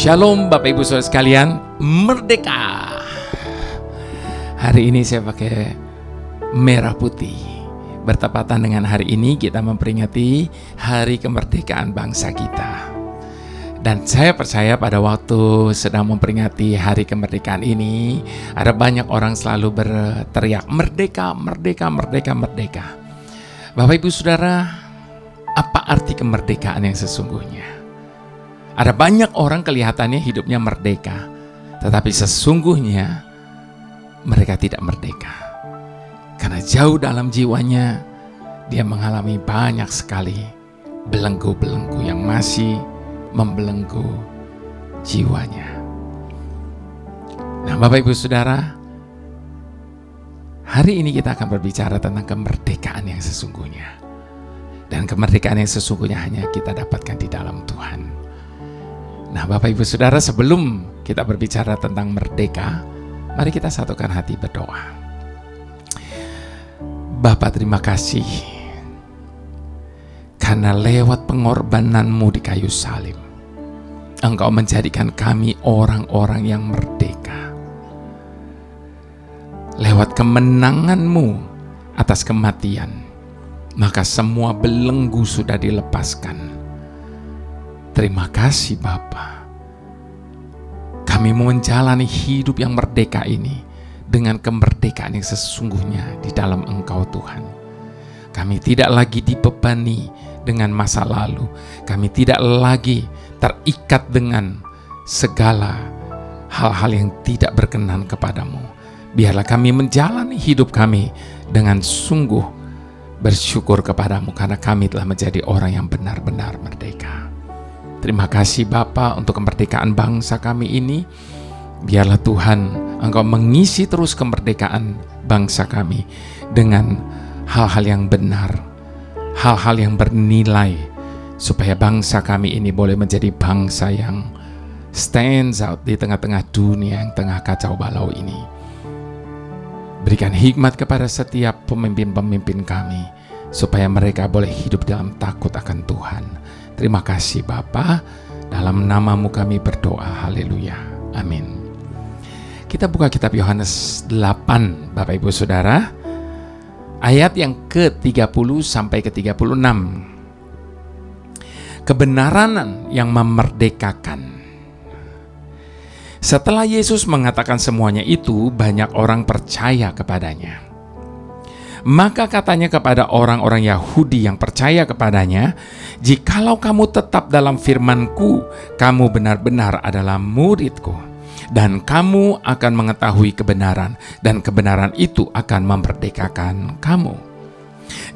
Shalom Bapak Ibu Saudara sekalian, merdeka. Hari ini saya pakai merah putih. Bertepatan dengan hari ini kita memperingati hari kemerdekaan bangsa kita. Dan saya percaya pada waktu sedang memperingati hari kemerdekaan ini, ada banyak orang selalu berteriak merdeka, merdeka, merdeka, merdeka. Bapak Ibu Saudara, apa arti kemerdekaan yang sesungguhnya? Ada banyak orang kelihatannya hidupnya merdeka, tetapi sesungguhnya mereka tidak merdeka. Karena jauh dalam jiwanya, dia mengalami banyak sekali belenggu-belenggu yang masih membelenggu jiwanya. Nah, Bapak Ibu Saudara, hari ini kita akan berbicara tentang kemerdekaan yang sesungguhnya. Dan kemerdekaan yang sesungguhnya hanya kita dapatkan di dalam Tuhan. Nah, Bapak Ibu Saudara, sebelum kita berbicara tentang merdeka, mari kita satukan hati berdoa. Bapa, terima kasih karena lewat pengorbanan-Mu di kayu salib, Engkau menjadikan kami orang-orang yang merdeka. Lewat kemenangan-Mu atas kematian, maka semua belenggu sudah dilepaskan. Terima kasih Bapa. Kami mau menjalani hidup yang merdeka ini dengan kemerdekaan yang sesungguhnya di dalam Engkau Tuhan. Kami tidak lagi dibebani dengan masa lalu. Kami tidak lagi terikat dengan segala hal-hal yang tidak berkenan kepadamu. Biarlah kami menjalani hidup kami dengan sungguh bersyukur kepadamu karena kami telah menjadi orang yang benar-benar merdeka. Terima kasih Bapa untuk kemerdekaan bangsa kami ini. Biarlah Tuhan Engkau mengisi terus kemerdekaan bangsa kami dengan hal-hal yang benar, hal-hal yang bernilai, supaya bangsa kami ini boleh menjadi bangsa yang stands out di tengah-tengah dunia yang tengah kacau balau ini. Berikan hikmat kepada setiap pemimpin-pemimpin kami, supaya mereka boleh hidup dalam takut akan Tuhan. Terima kasih Bapa, dalam nama-Mu kami berdoa, haleluya, amin. Kita buka kitab Yohanes 8, Bapak Ibu Saudara, ayat yang ke-30 sampai ke-36. Kebenaran yang memerdekakan. Setelah Yesus mengatakan semuanya itu, banyak orang percaya kepadanya. Maka katanya kepada orang-orang Yahudi yang percaya kepadanya, "Jikalau kamu tetap dalam firman-Ku, kamu benar-benar adalah murid-Ku, dan kamu akan mengetahui kebenaran, dan kebenaran itu akan memerdekakan kamu."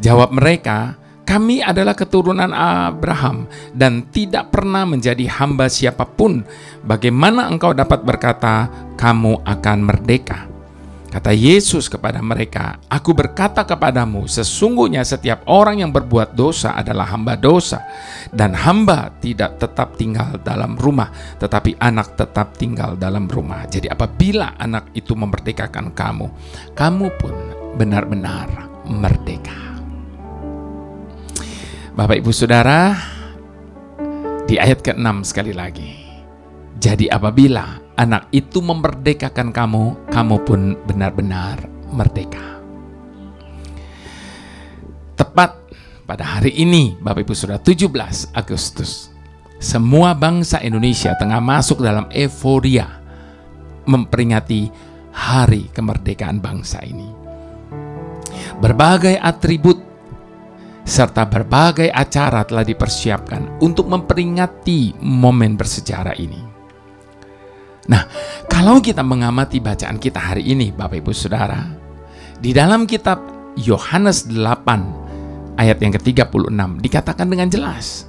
Jawab mereka, "Kami adalah keturunan Abraham dan tidak pernah menjadi hamba siapapun. Bagaimana engkau dapat berkata, kamu akan merdeka?" Kata Yesus kepada mereka, "Aku berkata kepadamu, sesungguhnya setiap orang yang berbuat dosa adalah hamba dosa. Dan hamba tidak tetap tinggal dalam rumah, tetapi anak tetap tinggal dalam rumah. Jadi apabila anak itu memerdekakan kamu, kamu pun benar-benar merdeka." Bapak Ibu Saudara, di ayat ke-6 sekali lagi. Jadi apabila anak itu memerdekakan kamu, kamu pun benar-benar merdeka. Tepat pada hari ini, Bapak Ibu Saudara, 17 Agustus, semua bangsa Indonesia tengah masuk dalam euforia memperingati hari kemerdekaan bangsa ini. Berbagai atribut serta berbagai acara telah dipersiapkan untuk memperingati momen bersejarah ini. Nah, kalau kita mengamati bacaan kita hari ini, Bapak Ibu Saudara, di dalam kitab Yohanes 8 ayat yang ke-36 dikatakan dengan jelas,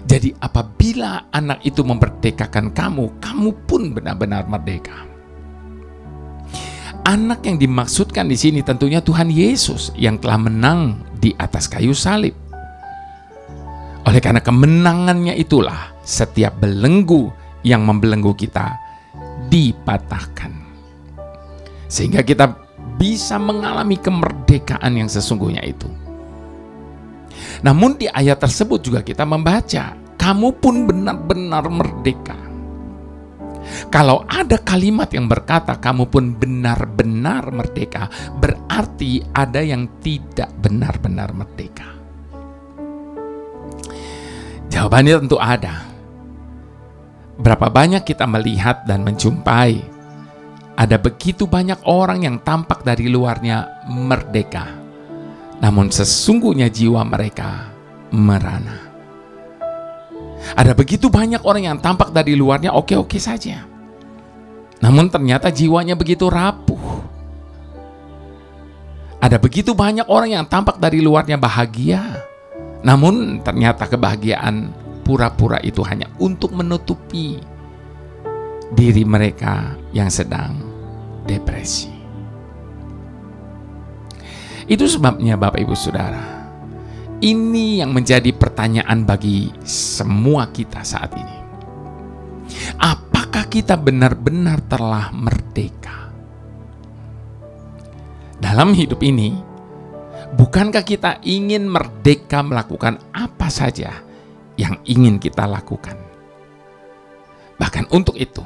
"Jadi apabila anak itu memerdekakan kamu, kamu pun benar-benar merdeka." Anak yang dimaksudkan di sini tentunya Tuhan Yesus yang telah menang di atas kayu salib. Oleh karena kemenangannya itulah setiap belenggu yang membelenggu kita dipatahkan, sehingga kita bisa mengalami kemerdekaan yang sesungguhnya itu. Namun di ayat tersebut juga kita membaca, kamu pun benar-benar merdeka. Kalau ada kalimat yang berkata kamu pun benar-benar merdeka, berarti ada yang tidak benar-benar merdeka. Jawabannya tentu ada. Berapa banyak kita melihat dan menjumpai, ada begitu banyak orang yang tampak dari luarnya merdeka, namun sesungguhnya jiwa mereka merana. Ada begitu banyak orang yang tampak dari luarnya oke-oke saja, namun ternyata jiwanya begitu rapuh. Ada begitu banyak orang yang tampak dari luarnya bahagia, namun ternyata kebahagiaan pura-pura itu hanya untuk menutupi diri mereka yang sedang depresi. Itu sebabnya Bapak Ibu Saudara, ini yang menjadi pertanyaan bagi semua kita saat ini. Apakah kita benar-benar telah merdeka? Dalam hidup ini, bukankah kita ingin merdeka melakukan apa saja yang ingin kita lakukan? Bahkan untuk itu,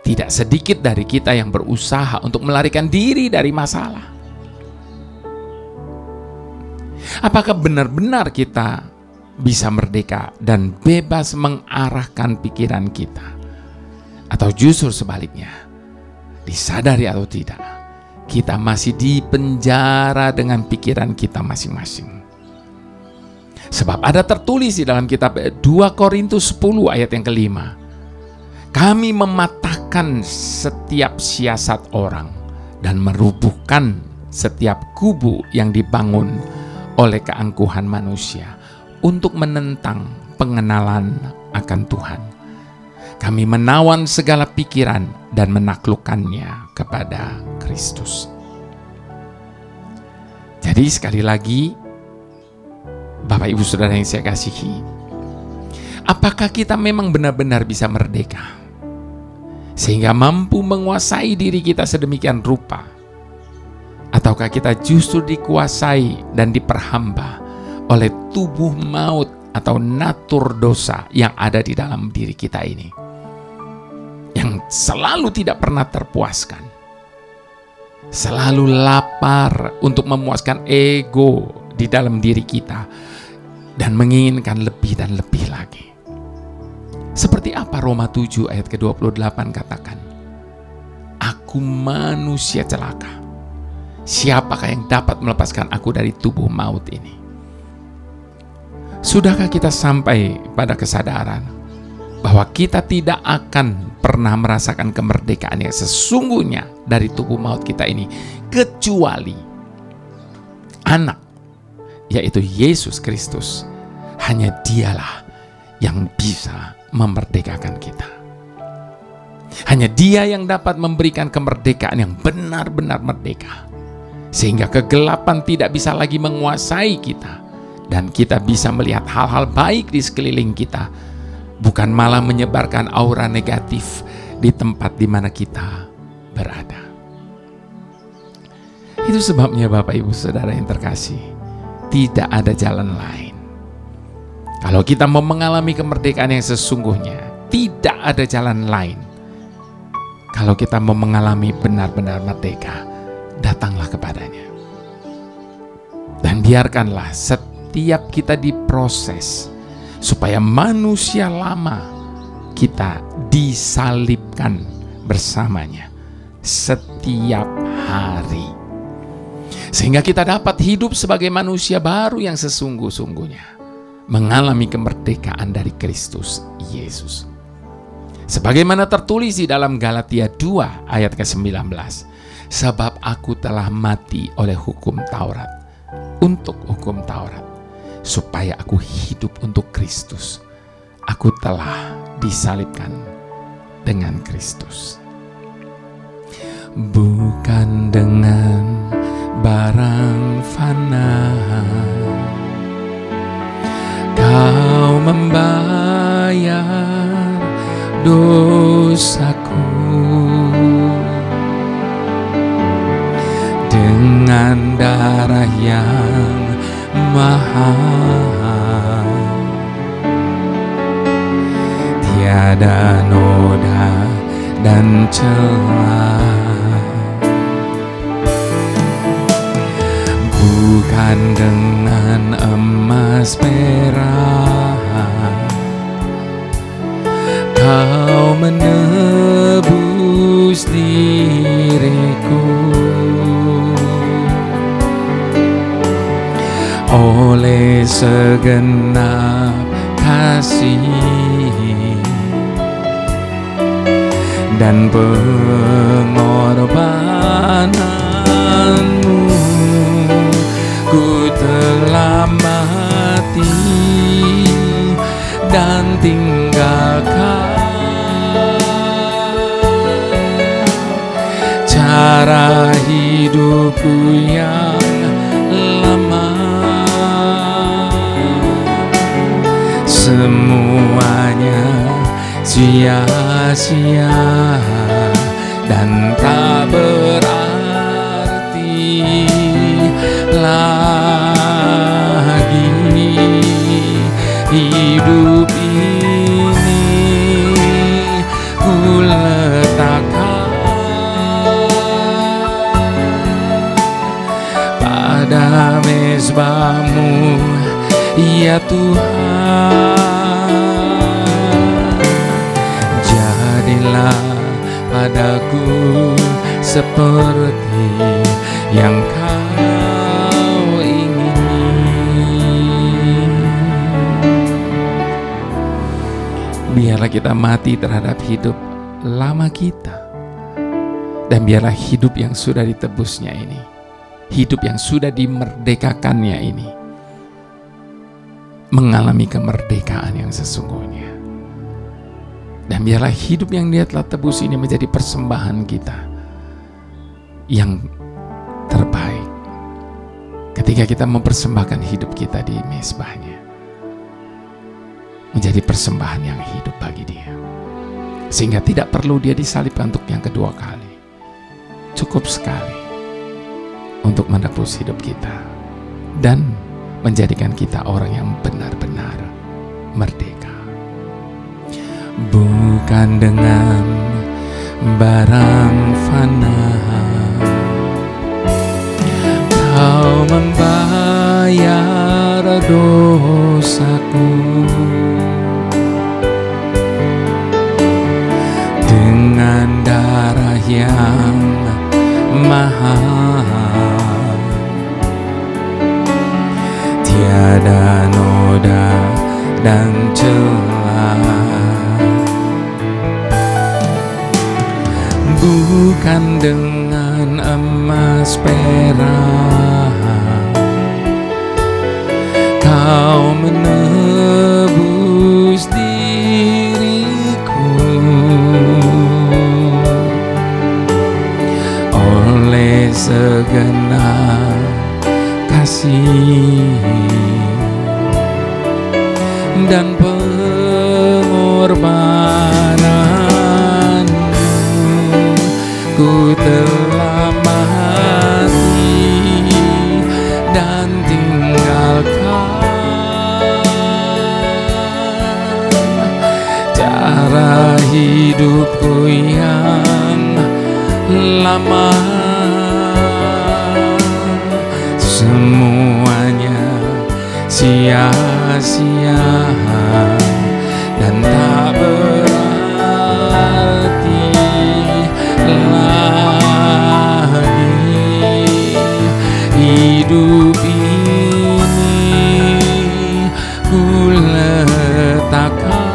tidak sedikit dari kita yang berusaha untuk melarikan diri dari masalah. Apakah benar-benar kita bisa merdeka dan bebas mengarahkan pikiran kita? Atau justru sebaliknya, disadari atau tidak, kita masih dipenjara dengan pikiran kita masing-masing. Sebab ada tertulis di dalam kitab 2 Korintus 10 ayat yang kelima, kami mematahkan setiap siasat orang dan merubuhkan setiap kubu yang dibangun oleh keangkuhan manusia untuk menentang pengenalan akan Tuhan. Kami menawan segala pikiran dan menaklukkannya kepada Kristus. Jadi sekali lagi, Bapak Ibu Saudara yang saya kasihi, apakah kita memang benar-benar bisa merdeka sehingga mampu menguasai diri kita sedemikian rupa? Ataukah kita justru dikuasai dan diperhamba oleh tubuh maut atau natur dosa yang ada di dalam diri kita ini, yang selalu tidak pernah terpuaskan, selalu lapar untuk memuaskan ego di dalam diri kita dan menginginkan lebih dan lebih lagi. Seperti apa Roma 7 ayat ke-28 katakan, aku manusia celaka, siapakah yang dapat melepaskan aku dari tubuh maut ini? Sudahkah kita sampai pada kesadaran bahwa kita tidak akan pernah merasakan kemerdekaan yang sesungguhnya dari tubuh maut kita ini, kecuali anak, yaitu Yesus Kristus. Hanya dialah yang bisa memerdekakan kita. Hanya Dia yang dapat memberikan kemerdekaan yang benar-benar merdeka, sehingga kegelapan tidak bisa lagi menguasai kita, dan kita bisa melihat hal-hal baik di sekeliling kita, bukan malah menyebarkan aura negatif di tempat di mana kita berada. Itu sebabnya Bapak Ibu Saudara yang terkasih, tidak ada jalan lain. Kalau kita mau mengalami kemerdekaan yang sesungguhnya, tidak ada jalan lain. Kalau kita mau mengalami benar-benar merdeka, datanglah kepadanya. Dan biarkanlah setiap kita diproses, supaya manusia lama kita disalibkan bersamanya setiap hari, sehingga kita dapat hidup sebagai manusia baru yang sesungguh-sungguhnya mengalami kemerdekaan dari Kristus Yesus. Sebagaimana tertulis di dalam Galatia 2 ayat ke-19, sebab aku telah mati oleh hukum Taurat, untuk hukum Taurat, supaya aku hidup untuk Kristus. Aku telah disalibkan dengan Kristus. Bukan dengan barang fana Kau membayar dosaku, dengan darah yang mahal. Tiada noda dan celah. Bukan dengan emas perak Kau menebus diriku, oleh segenap kasih dan pengorbananmu, ku telah mati dan tinggalkan cara hidupku yang lama. Semuanya sia-sia dan tak berarti lagi. Hidup ini ku letakkan pada mezbah-Mu, ya Tuhan. Jadilah padaku seperti yang Kau ingini. Biarlah kita mati terhadap hidup lama kita, dan biarlah hidup yang sudah ditebusnya ini, hidup yang sudah dimerdekakannya ini, mengalami kemerdekaan yang sesungguhnya. Dan biarlah hidup yang Dia telah tebus ini menjadi persembahan kita yang terbaik ketika kita mempersembahkan hidup kita di mezbahnya, menjadi persembahan yang hidup bagi Dia, sehingga tidak perlu Dia disalibkan untuk yang kedua kali. Cukup sekali untuk menebus hidup kita dan menjadikan kita orang yang benar-benar merdeka. Bukan dengan barang fana Kau membayar dosaku, dengan darah yang mahal, tiada noda dan celah. Bukan dengan emas perak Kau menebus diriku, oleh segenap kasih dan pengorbanan, ku telah mati dan tinggalkan cara hidupku yang lama. Semuanya sia-sia dan tak berarti lagi. Hidup ini ku letakkan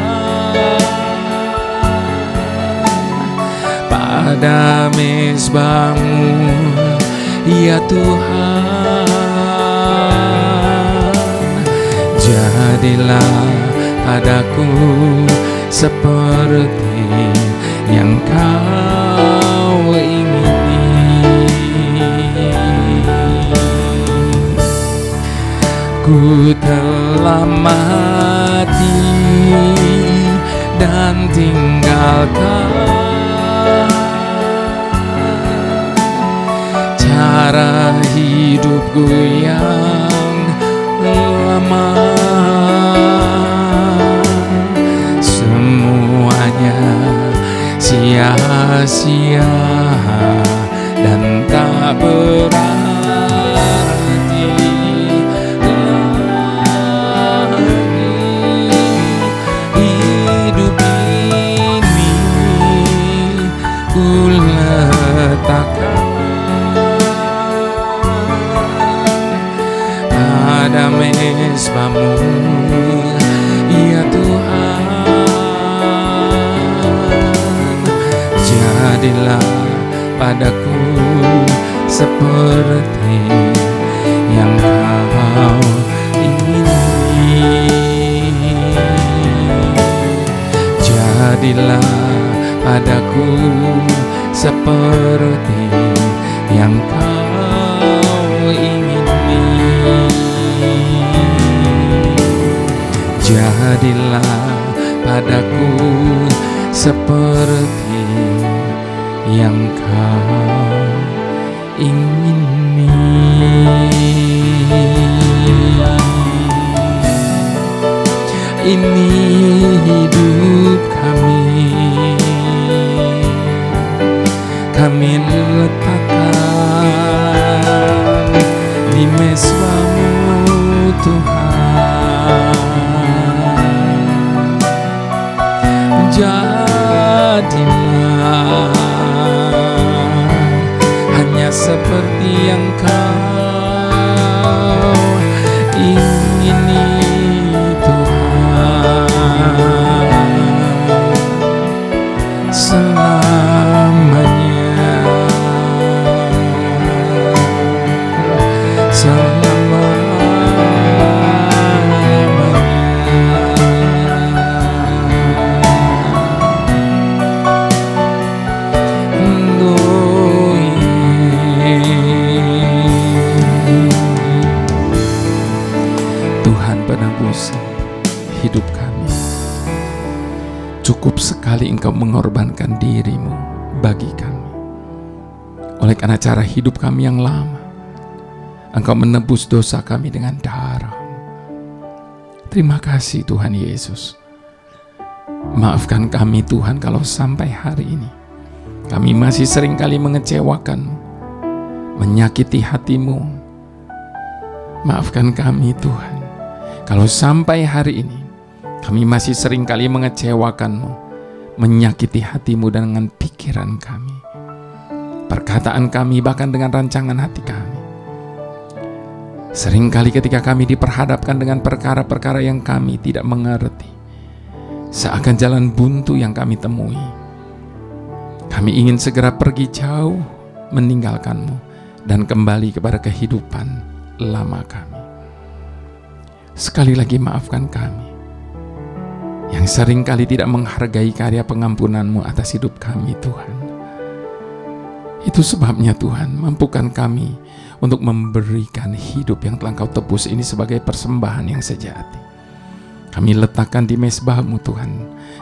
pada mezbah-Mu, ya Tuhan. Jadilah padaku seperti yang Kau ingini. Ku telah mati dan tinggalkan cara hidupku yang lama. Semuanya sia-sia sia-sia dan tak berarti lagi. Hidup ini ku letakkan pada mezbamu, ya Tuhan. Jadilah padaku seperti yang Kau ingini. Jadilah padaku seperti yang Kau ingini. Jadilah padaku seperti yang Kau ingini. Ini hidup kami letakkan di mezbamu Tuhan. Jadilah hanya seperti yang Kau ingini Tuhan, selamanya, hidup kami. Cukup sekali Engkau mengorbankan diri-Mu bagi kami. Oleh karena cara hidup kami yang lama, Engkau menebus dosa kami dengan darah. Terima kasih Tuhan Yesus. Maafkan kami Tuhan kalau sampai hari ini kami masih seringkali mengecewakan-Mu, menyakiti hati-Mu. Maafkan kami Tuhan kalau sampai hari ini kami masih seringkali mengecewakan-Mu, menyakiti hati-Mu dengan pikiran kami, perkataan kami, bahkan dengan rancangan hati kami. Seringkali ketika kami diperhadapkan dengan perkara-perkara yang kami tidak mengerti, seakan jalan buntu yang kami temui, kami ingin segera pergi jauh, meninggalkan-Mu, dan kembali kepada kehidupan lama kami. Sekali lagi maafkan kami yang seringkali tidak menghargai karya pengampunan-Mu atas hidup kami Tuhan. Itu sebabnya Tuhan, mampukan kami untuk memberikan hidup yang telah Kau tebus ini sebagai persembahan yang sejati. Kami letakkan di mezbah-Mu Tuhan,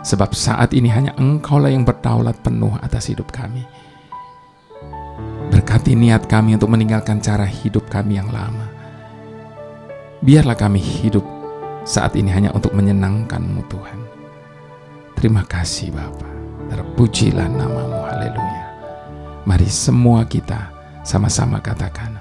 sebab saat ini hanya Engkau-lah yang berdaulat penuh atas hidup kami. Berkati niat kami untuk meninggalkan cara hidup kami yang lama. Biarlah kami hidup saat ini hanya untuk menyenangkan-Mu Tuhan. Terima kasih Bapa. Terpujilah nama-Mu. Haleluya. Mari semua kita sama-sama katakan,